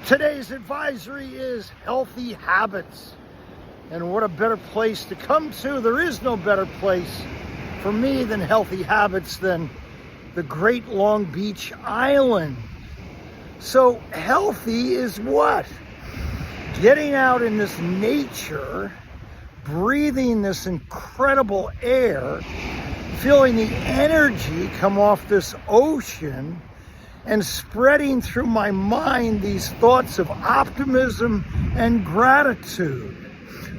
Today's advisory is healthy habits. And what a better place to come to. There is no better place for me than healthy habits than the great Long Beach Island. So healthy is what? Getting out in this nature, breathing this incredible air, feeling the energy come off this ocean, and spreading through my mind these thoughts of optimism and gratitude.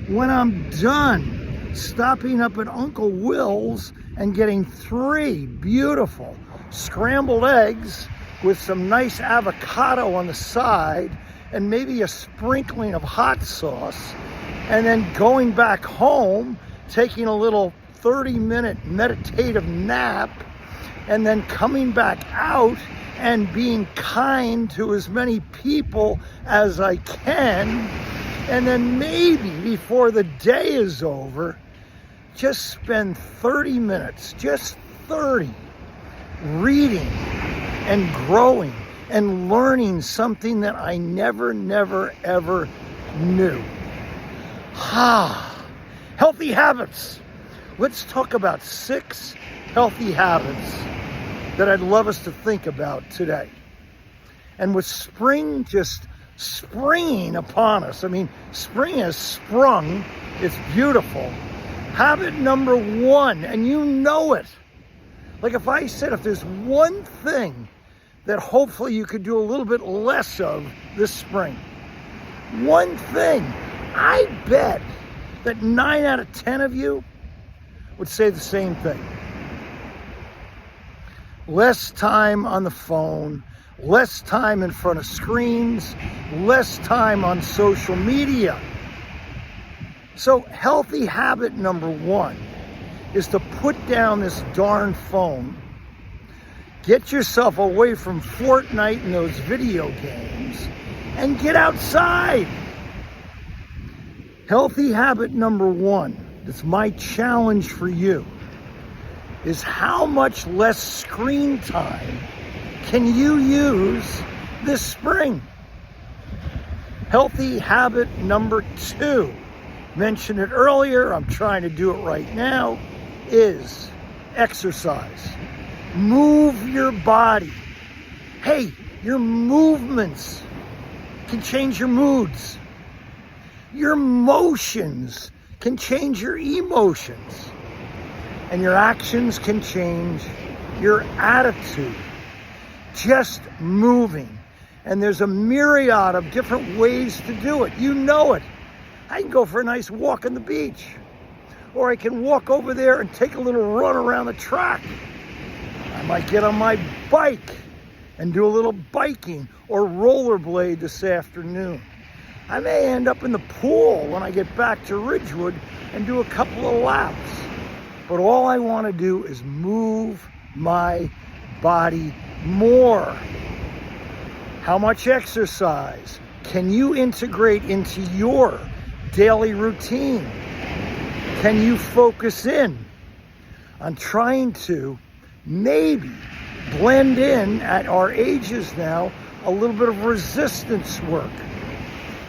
When I'm done, stopping up at Uncle Will's and getting 3 beautiful scrambled eggs with some nice avocado on the side and maybe a sprinkling of hot sauce, and then going back home, taking a little 30-minute meditative nap, and then coming back out and being kind to as many people as I can, and then maybe before the day is over, just spend 30 minutes, just 30, reading and growing and learning something that I never, ever knew. Healthy habits. Let's talk about 6 healthy habits that I'd love us to think about today. And with spring just springing upon us, I mean, spring has sprung, it's beautiful. Habit number 1, and you know it. Like if I said, if there's one thing that hopefully you could do a little bit less of this spring, one thing, I bet that 9 out of 10 of you would say the same thing. Less time on the phone, less time in front of screens, less time on social media. So healthy habit number 1 is to put down this darn phone, get yourself away from Fortnite and those video games, and get outside. Healthy habit number 1, that's my challenge for you, is how much less screen time can you use this spring? Healthy habit number 2, mentioned it earlier, I'm trying to do it right now, is exercise. Move your body. Hey, your movements can change your moods. Your motions can change your emotions. And your actions can change your attitude. Just moving. And there's a myriad of different ways to do it. You know it. I can go for a nice walk on the beach. Or I can walk over there and take a little run around the track. I might get on my bike and do a little biking or rollerblade this afternoon. I may end up in the pool when I get back to Ridgewood and do a couple of laps. But all I want to do is move my body more. How much exercise can you integrate into your daily routine? Can you focus in on trying to maybe blend in, at our ages now, a little bit of resistance work,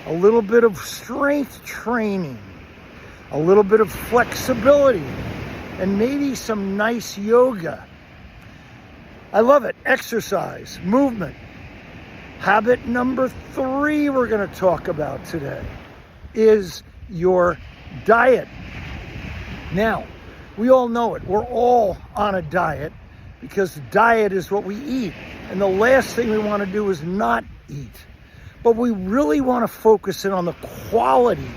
a little bit of strength training, a little bit of flexibility, and maybe some nice yoga. I love it. Exercise, movement. Habit number 3 we're going to talk about today is your diet. Now, we all know it. We're all on a diet because diet is what we eat. And the last thing we want to do is not eat. But we really want to focus in on the quality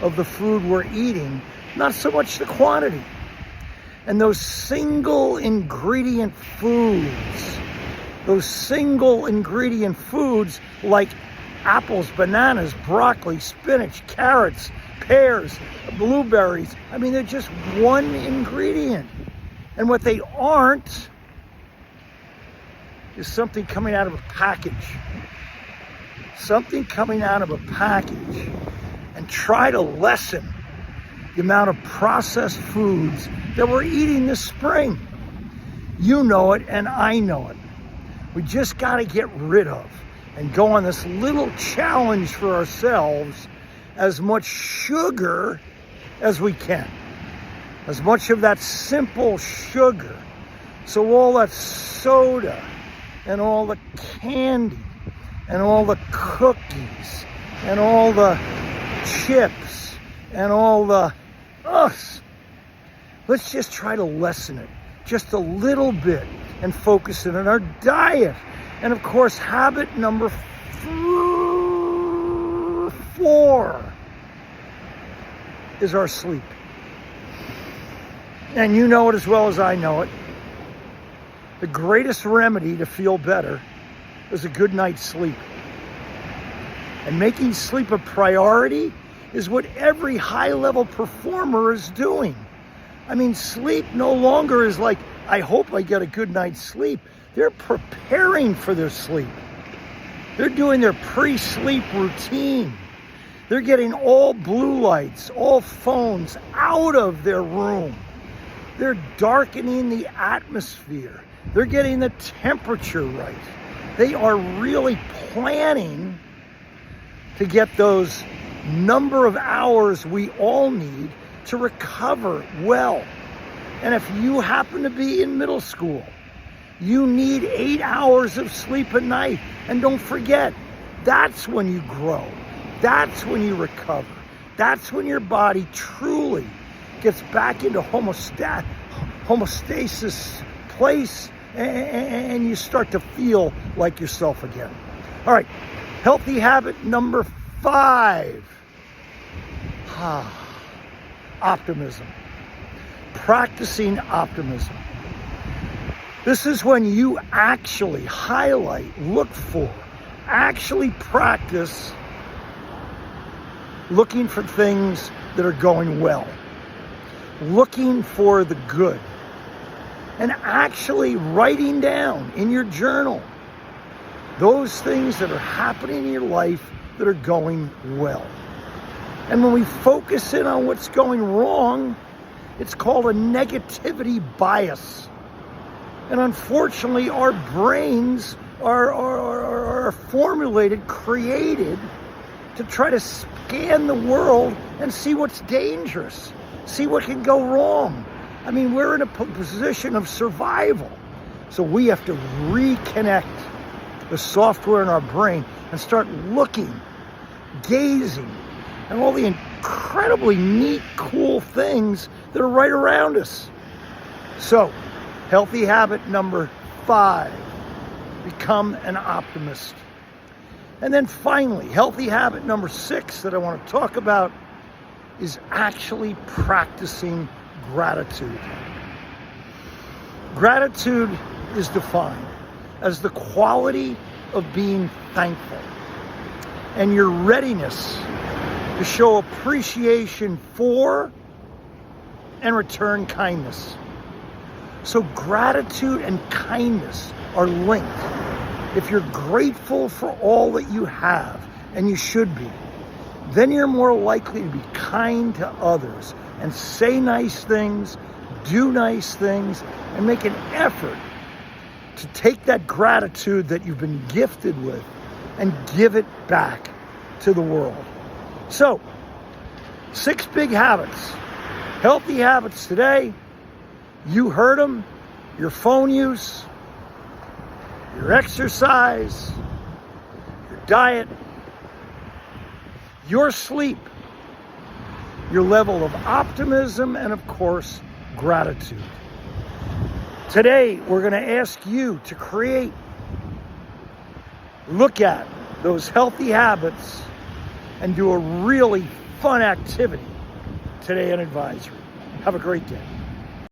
of the food we're eating, not so much the quantity. And those single ingredient foods like apples, bananas, broccoli, spinach, carrots, pears, blueberries. I mean, they're just one ingredient. And what they aren't is something coming out of a package. Something coming out of a package. And try to lessen the amount of processed foods that we're eating this spring. You know it and I know it. We just got to get rid of and go on this little challenge for ourselves, as much sugar as we can, as much of that simple sugar. So all that soda and all the candy and all the cookies and all the chips and all the let's just try to lessen it just a little bit and focus it on our diet. And of course, habit number 4 is our sleep. And you know it as well as I know it. The greatest remedy to feel better is a good night's sleep. And making sleep a priority is what every high-level performer is doing. I mean, sleep no longer is like, I hope I get a good night's sleep. They're preparing for their sleep. They're doing their pre-sleep routine. They're getting all blue lights, all phones out of their room. They're darkening the atmosphere. They're getting the temperature right. They are really planning to get those number of hours we all need to recover well. And if you happen to be in middle school, you need 8 hours of sleep a night. And don't forget, that's when you grow. That's when you recover. That's when your body truly gets back into homeostasis place, and you start to feel like yourself again. All right, healthy habit number 5. Optimism. Practicing optimism. This is when you actually highlight, look for, actually practice looking for things that are going well, looking for the good, and actually writing down in your journal those things that are happening in your life that are going well. And when we focus in on what's going wrong, it's called a negativity bias. And unfortunately, our brains are formulated, created to try to scan the world and see what's dangerous, see what can go wrong. I mean, we're in a position of survival. So we have to reconnect the software in our brain and start looking, gazing, and all the incredibly neat, cool things that are right around us. So, healthy habit number 5, become an optimist. And then finally, healthy habit number 6 that I want to talk about is actually practicing gratitude. Gratitude is defined as the quality of being thankful and your readiness to show appreciation for and return kindness. So gratitude and kindness are linked. If you're grateful for all that you have, and you should be, then you're more likely to be kind to others and say nice things, do nice things, and make an effort to take that gratitude that you've been gifted with and give it back to the world. So, 6 big habits, healthy habits today. You heard them: your phone use, your exercise, your diet, your sleep, your level of optimism, and of course, gratitude. Today, we're going to ask you to look at those healthy habits and do a really fun activity today on Advisory. Have a great day.